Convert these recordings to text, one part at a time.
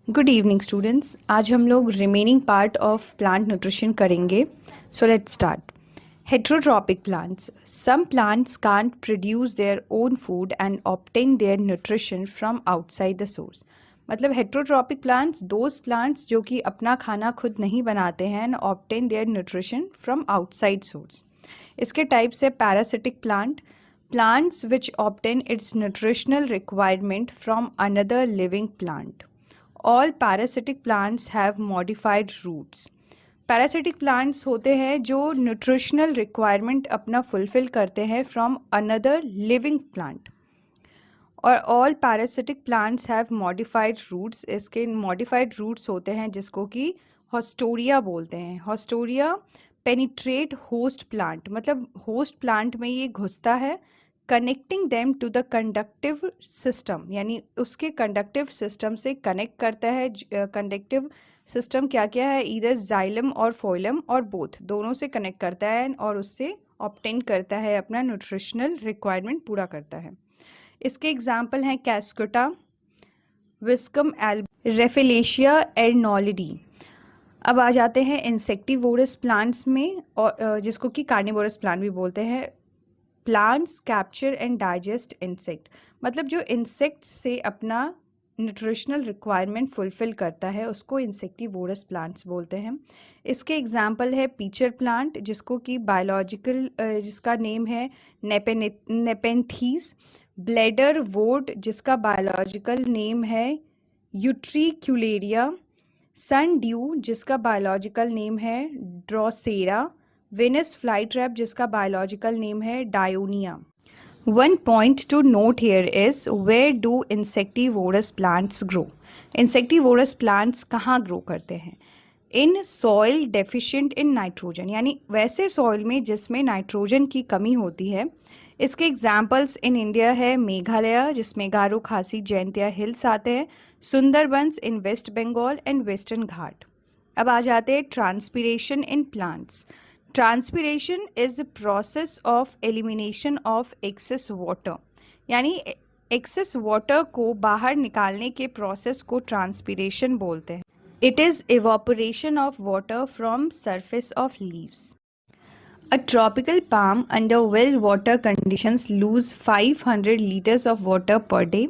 Good evening students. आज हम लोग remaining part of plant nutrition करेंगे। So let's start. Heterotrophic plants. Some plants can't produce their own food and obtain their nutrition from outside the source. मतलब heterotrophic plants those plants जो कि अपना खाना खुद नहीं बनाते हैं and obtain their nutrition from outside source. इसके टाइप्स है parasitic plant, plants which obtain its nutritional requirement from another living plant. All parasitic plants have modified roots. Parasitic plants होते हैं जो nutritional requirement अपना fulfill करते हैं from another living plant. और all parasitic plants have modified roots. इसके modified roots होते हैं जिसको कि हॉस्टोरिया बोलते हैं। हॉस्टोरिया पेनिट्रेट होस्ट प्लांट, मतलब होस्ट प्लांट में ये घुसता है, connecting them to the conductive system, यानी उसके कंडक्टिव सिस्टम से कनेक्ट करता है। कंडक्टिव सिस्टम क्या क्या है? इधर जाइलम और फोइलम और बोथ दोनों से कनेक्ट करता है और उससे ऑब्टेन करता है, अपना न्यूट्रिशनल रिक्वायरमेंट पूरा करता है। इसके एग्जाम्पल हैं कैस्कुटा, विस्कम रेफिलेशिया एर्नोलिडी। अब आ जाते हैं इंसेक्टिवोरस प्लांट्स में, और जिसको कि कार्निवोरस प्लांट भी बोलते हैं। Plants capture and digest insect, मतलब जो इंसेक्ट से अपना न्यूट्रिशनल रिक्वायरमेंट फुलफिल करता है उसको इंसेक्टिवोरस प्लांट्स बोलते हैं। इसके एग्जाम्पल है पीचर प्लांट, जिसको कि बायोलॉजिकल जिसका नेम है नेपेंथीस। ब्लेडर वोर्ट, जिसका बायोलॉजिकल नेम है यूट्रिक्यूलेरिया। सन ड्यू, जिसका बायोलॉजिकल नेम है ड्रोसेरा। वेनस फ्लाई ट्रैप, जिसका बायोलॉजिकल नेम है Dionaea. One point to note here is where do insectivorous plants grow? Insectivorous plants कहाँ grow करते हैं? In soil deficient in nitrogen, यानी वैसे सॉइल में जिसमें नाइट्रोजन की कमी होती है। इसके एग्जाम्पल्स इन इंडिया है मेघालय, जिसमें गारो खासी जयंतिया हिल्स आते हैं, सुंदरबंस इन वेस्ट बंगाल एंड वेस्टर्न घाट। अब आ जाते हैं transpiration in plants. Transpiration is process of elimination of excess water, यानी एक्सेस वाटर को बाहर निकालने के प्रोसेस को ट्रांसपीरेशन बोलते हैं। It is evaporation of water from surface of leaves. A tropical palm under well water conditions lose 500 liters of water per day.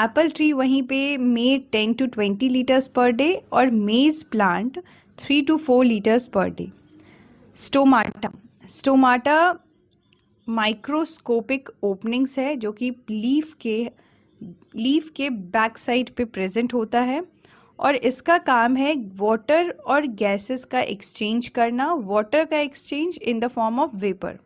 Apple tree वहीं पे may 10 to 20 liters per day और maize plant 3 to 4 liters per day. Stomata. Stomata microscopic openings है जो कि leaf के back side पे present होता है और इसका काम है वाटर और गैसेस का एक्सचेंज करना। वाटर का exchange in the form of vapour.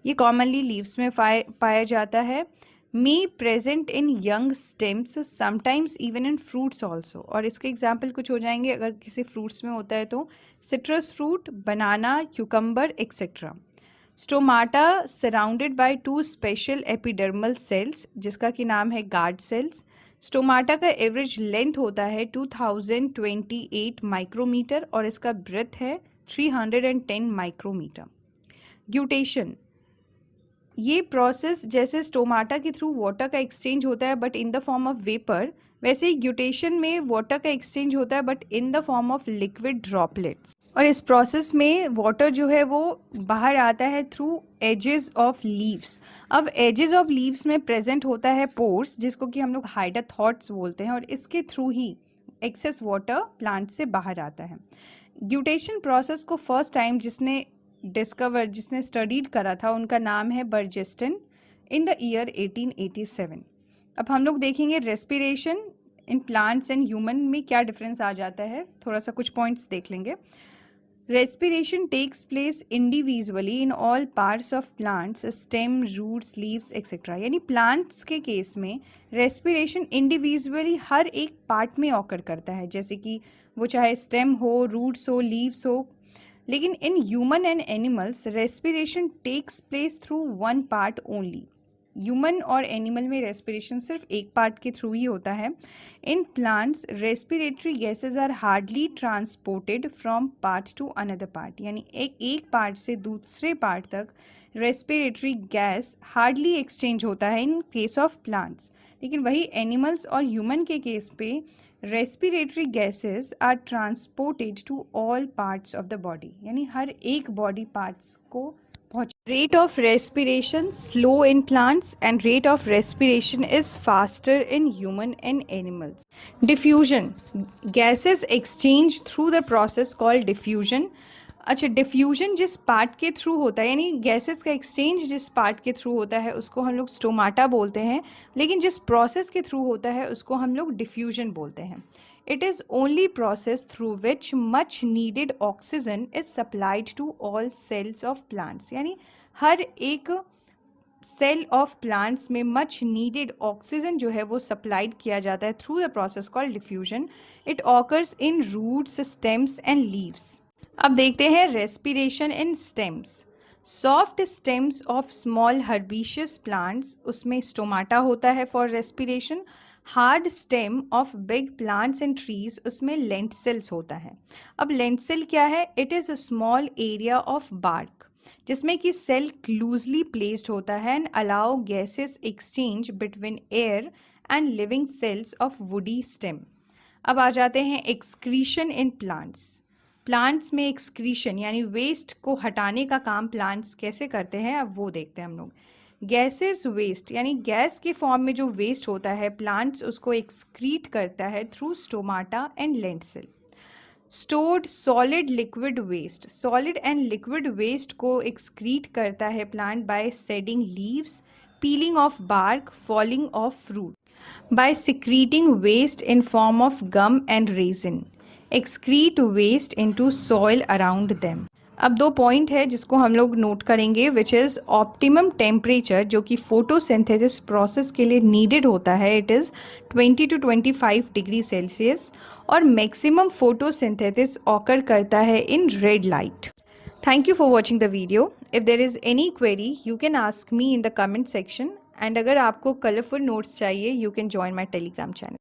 ये कॉमनली लीव्स में पाया जाता है। May present in young stems, sometimes even in fruits also. और इसके एग्जाम्पल कुछ हो जाएंगे, अगर किसी फ्रूट्स में होता है तो citrus fruit, banana, cucumber etcetera. Stomata surrounded by two special epidermal cells, जिसका कि नाम है गार्ड सेल्स। स्टोमाटा का एवरेज लेंथ होता है 2028 माइक्रोमीटर और इसका ब्रेथ है 310 माइक्रोमीटर। ग्यूटेशन, ये प्रोसेस जैसे स्टोमाटा के थ्रू वाटर का एक्सचेंज होता है but in the form of vapour, वैसे ही ग्यूटेशन में वाटर का एक्सचेंज होता है but in the form of liquid droplets. और इस प्रोसेस में वाटर जो है वो बाहर आता है थ्रू एजेस ऑफ लीव्स। अब एजेस ऑफ लीव्स में प्रेजेंट होता है पोर्स, जिसको कि हम लोग हाइड्रोथॉट्स बोलते हैं, और इसके थ्रू ही एक्सेस वाटर प्लांट से बाहर आता है। ग्यूटेशन प्रोसेस को फर्स्ट टाइम जिसने स्टडीड करा था उनका नाम है बर्जेस्टन इन द ईयर 1887। अब हम लोग देखेंगे respiration in plants and human में क्या डिफरेंस आ जाता है, थोड़ा सा कुछ पॉइंट्स देख लेंगे। Respiration takes place individually in all parts of plants, stem, roots, leaves, etc. यानी प्लांट्स के केस में रेस्पिरेशन इंडिविजुअली हर एक पार्ट में ऑकर करता है, जैसे कि वो चाहे स्टेम हो, रूट्स हो, लीव्स हो। लेकिन in human and animals respiration takes place through one part only. Human और एनिमल में रेस्पिरेशन सिर्फ एक पार्ट के थ्रू ही होता है। In plants respiratory gases are hardly transported from part to another part, यानी एक पार्ट से दूसरे पार्ट तक रेस्पिरेटरी गैस हार्डली एक्सचेंज होता है इन केस ऑफ प्लांट्स। लेकिन वही एनिमल्स और ह्यूमन के केस पे respiratory gases are transported to all parts of the body, यानी हर एक बॉडी पार्ट्स को पहुँच। Rate of respiration slow in plants and rate of respiration is faster in human and animals. Diffusion, gases exchange through the process called diffusion. अच्छा, diffusion जिस part के थ्रू होता है, यानी गैसेस का एक्सचेंज जिस पार्ट के थ्रू होता है उसको हम लोग स्टोमाटा बोलते हैं, लेकिन जिस प्रोसेस के थ्रू होता है उसको हम लोग डिफ्यूजन बोलते हैं। It is only process through which much needed oxygen is supplied to all cells of plants, यानी हर एक सेल ऑफ प्लांट्स में मच नीडेड ऑक्सीजन जो है वो सप्लाइड किया जाता है through the process called diffusion. It occurs in roots, stems and leaves. अब देखते हैं respiration in stems. Soft stems of small herbaceous plants, उसमें स्टोमाटा होता है for respiration. Hard stem of big plants and trees, उसमें lentils होता है। अब लेंटिल क्या है? It is a small area of bark जिसमें कि सेल क्लूजली प्लेस्ड होता है and allow gases exchange between air and living cells of woody stem. अब आ जाते हैं एक्सक्रीशन इन प्लांट्स। प्लांट्स में एक्सक्रीशन यानी वेस्ट को हटाने का काम प्लांट्स कैसे करते हैं, अब वो देखते हैं हम लोग। गैसेस वेस्ट, यानी गैस के फॉर्म में जो वेस्ट होता है प्लांट्स उसको एक्सक्रीट करता है through stomata and lentil. Stored solid liquid waste, solid and liquid waste को एक्सक्रीट करता है plant by shedding leaves, peeling off bark, falling off fruit, by secreting waste in form of gum and resin, excrete waste into soil around them. अब दो point है जिसको हम लोग note करेंगे, विच इज़ ऑप्टिमम टेम्परेचर जो कि photosynthesis process के लिए नीडेड होता है, it is 20 to 25 degree Celsius, और मैक्सिमम फोटोसिंथेसिस ऑकर करता है in red light. Thank you for watching the video. If there is any query you can ask me in the comment section, and अगर आपको colourful notes चाहिए you can join my Telegram channel.